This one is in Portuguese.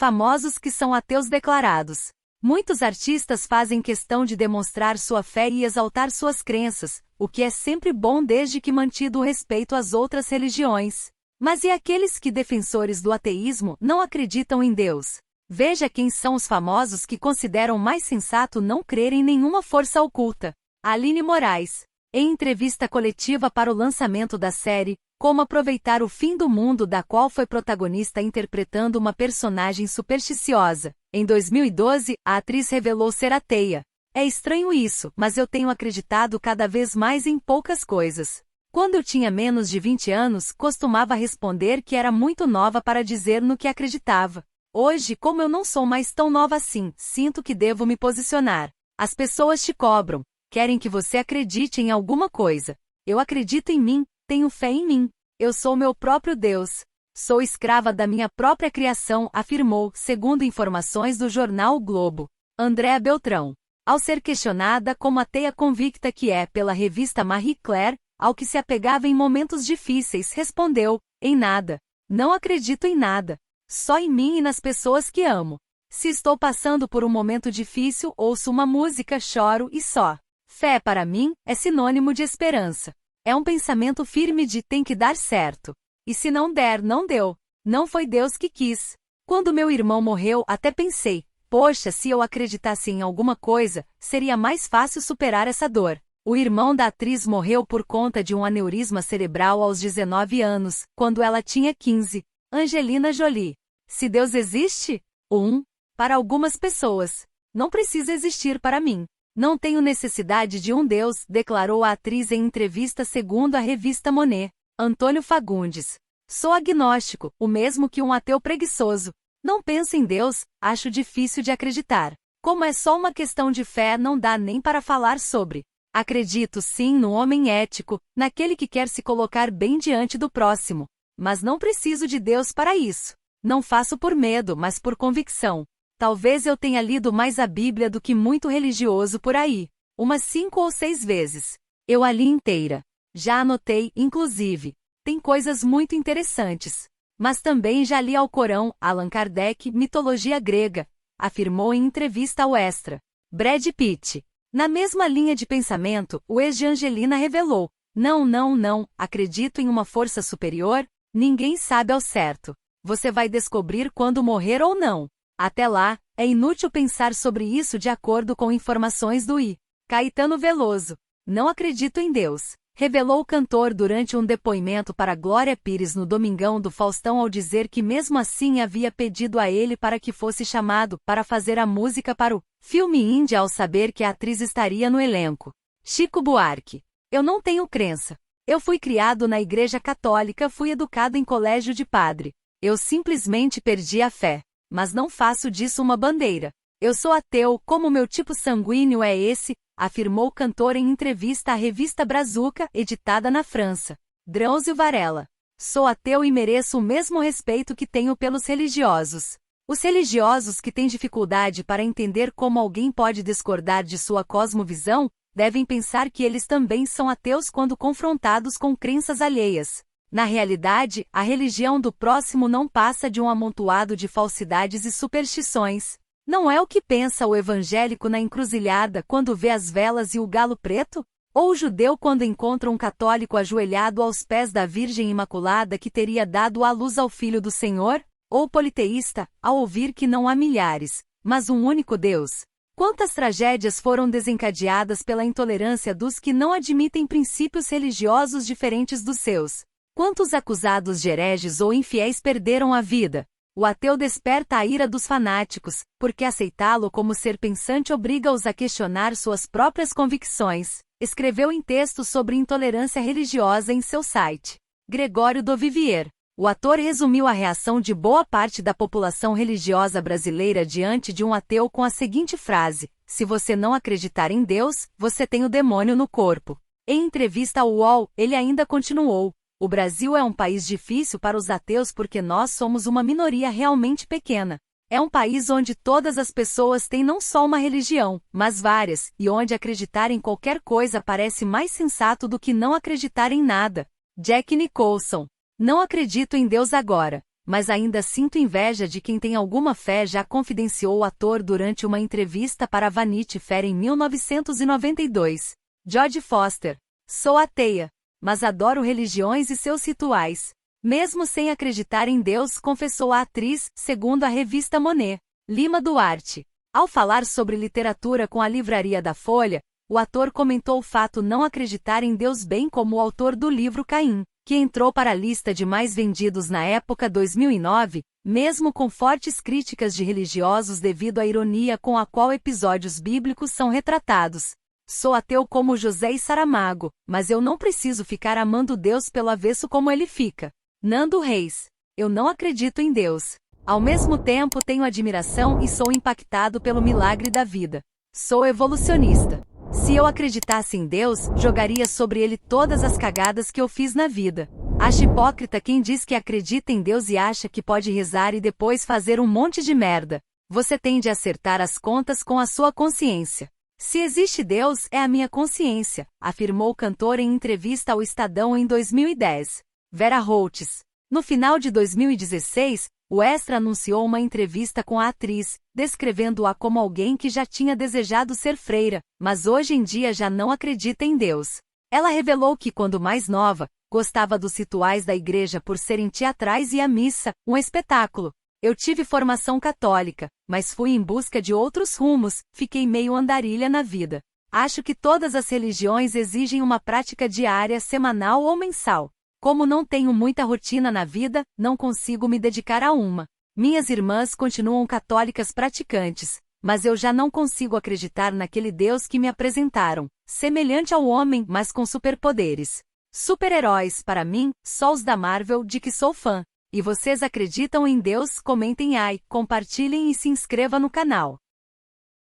Famosos que são ateus declarados. Muitos artistas fazem questão de demonstrar sua fé e exaltar suas crenças, o que é sempre bom desde que mantido o respeito às outras religiões. Mas e aqueles que, defensores do ateísmo, não acreditam em Deus? Veja quem são os famosos que consideram mais sensato não crer em nenhuma força oculta. Aline Moraes. Em entrevista coletiva para o lançamento da série Como Aproveitar o Fim do Mundo, da qual foi protagonista interpretando uma personagem supersticiosa, em 2012, a atriz revelou ser ateia. É estranho isso, mas eu tenho acreditado cada vez mais em poucas coisas. Quando eu tinha menos de 20 anos, costumava responder que era muito nova para dizer no que acreditava. Hoje, como eu não sou mais tão nova assim, sinto que devo me posicionar. As pessoas te cobram, querem que você acredite em alguma coisa. Eu acredito em mim, tenho fé em mim. Eu sou meu próprio Deus. Sou escrava da minha própria criação, afirmou, segundo informações do jornal O Globo. Andréa Beltrão. Ao ser questionada como ateia convicta que é pela revista Marie Claire, ao que se apegava em momentos difíceis, respondeu: em nada. Não acredito em nada. Só em mim e nas pessoas que amo. Se estou passando por um momento difícil, ouço uma música, choro e só. Fé para mim é sinônimo de esperança. É um pensamento firme de tem que dar certo. E se não der, não deu. Não foi Deus que quis. Quando meu irmão morreu, até pensei, poxa, se eu acreditasse em alguma coisa, seria mais fácil superar essa dor. O irmão da atriz morreu por conta de um aneurisma cerebral aos 19 anos, quando ela tinha 15. Angelina Jolie. Se Deus existe? Para algumas pessoas. Não precisa existir para mim. Não tenho necessidade de um Deus, declarou a atriz em entrevista segundo a revista Monet. Antônio Fagundes. Sou agnóstico, o mesmo que um ateu preguiçoso. Não penso em Deus, acho difícil de acreditar. Como é só uma questão de fé, não dá nem para falar sobre. Acredito sim no homem ético, naquele que quer se colocar bem diante do próximo. Mas não preciso de Deus para isso. Não faço por medo, mas por convicção. Talvez eu tenha lido mais a Bíblia do que muito religioso por aí. Umas 5 ou 6 vezes. Eu a li inteira. Já anotei, inclusive. Tem coisas muito interessantes. Mas também já li Alcorão, Allan Kardec, mitologia grega, afirmou em entrevista ao Extra. Brad Pitt. Na mesma linha de pensamento, o ex de Angelina revelou: não, acredito em uma força superior, ninguém sabe ao certo. Você vai descobrir quando morrer ou não. Até lá, é inútil pensar sobre isso de acordo com informações do I. Caetano Veloso. Não acredito em Deus. Revelou o cantor durante um depoimento para Glória Pires no Domingão do Faustão ao dizer que mesmo assim havia pedido a ele para que fosse chamado para fazer a música para o filme Índia ao saber que a atriz estaria no elenco. Chico Buarque. Eu não tenho crença. Eu fui criado na Igreja Católica, fui educado em colégio de padre. Eu simplesmente perdi a fé. Mas não faço disso uma bandeira. Eu sou ateu, como meu tipo sanguíneo é esse, afirmou o cantor em entrevista à revista Brazuca, editada na França. Drauzio Varela. Sou ateu e mereço o mesmo respeito que tenho pelos religiosos. Os religiosos que têm dificuldade para entender como alguém pode discordar de sua cosmovisão, devem pensar que eles também são ateus quando confrontados com crenças alheias. Na realidade, a religião do próximo não passa de um amontoado de falsidades e superstições. Não é o que pensa o evangélico na encruzilhada quando vê as velas e o galo preto? Ou o judeu quando encontra um católico ajoelhado aos pés da Virgem Imaculada que teria dado à luz ao Filho do Senhor? Ou politeísta, ao ouvir que não há milhares, mas um único Deus? Quantas tragédias foram desencadeadas pela intolerância dos que não admitem princípios religiosos diferentes dos seus? Quantos acusados de hereges ou infiéis perderam a vida? O ateu desperta a ira dos fanáticos, porque aceitá-lo como ser pensante obriga-os a questionar suas próprias convicções, escreveu em texto sobre intolerância religiosa em seu site. Gregório do Vivier. O ator resumiu a reação de boa parte da população religiosa brasileira diante de um ateu com a seguinte frase: se você não acreditar em Deus, você tem o demônio no corpo. Em entrevista ao UOL, ele ainda continuou: o Brasil é um país difícil para os ateus porque nós somos uma minoria realmente pequena. É um país onde todas as pessoas têm não só uma religião, mas várias, e onde acreditar em qualquer coisa parece mais sensato do que não acreditar em nada. Jack Nicholson. Não acredito em Deus agora. mas ainda sinto inveja de quem tem alguma fé, já confidenciou o ator durante uma entrevista para Vanity Fair em 1992. Jodie Foster. Sou ateia, mas adoro religiões e seus rituais. Mesmo sem acreditar em Deus, confessou a atriz, segundo a revista Monet. Lima Duarte. Ao falar sobre literatura com a Livraria da Folha, o ator comentou o fato não acreditar em Deus, bem como o autor do livro Caim, que entrou para a lista de mais vendidos na época 2009, mesmo com fortes críticas de religiosos devido à ironia com a qual episódios bíblicos são retratados. Sou ateu como José e Saramago, mas eu não preciso ficar amando Deus pelo avesso como ele fica. Nando Reis. Eu não acredito em Deus. Ao mesmo tempo tenho admiração e sou impactado pelo milagre da vida. Sou evolucionista. Se eu acreditasse em Deus, jogaria sobre ele todas as cagadas que eu fiz na vida. Acho hipócrita quem diz que acredita em Deus e acha que pode rezar e depois fazer um monte de merda. Você tem de acertar as contas com a sua consciência. Se existe Deus, é a minha consciência, afirmou o cantor em entrevista ao Estadão em 2010. Vera Holtz. No final de 2016, o Extra anunciou uma entrevista com a atriz, descrevendo-a como alguém que já tinha desejado ser freira, mas hoje em dia já não acredita em Deus. Ela revelou que, quando mais nova, gostava dos rituais da igreja por serem teatrais e a missa, um espetáculo. Eu tive formação católica, mas fui em busca de outros rumos, fiquei meio andarilha na vida. Acho que todas as religiões exigem uma prática diária, semanal ou mensal. Como não tenho muita rotina na vida, não consigo me dedicar a uma. Minhas irmãs continuam católicas praticantes, mas eu já não consigo acreditar naquele Deus que me apresentaram, semelhante ao homem, mas com superpoderes. Super-heróis, para mim, só os da Marvel, de que sou fã. E vocês acreditam em Deus? Comentem aí, compartilhem e se inscreva no canal.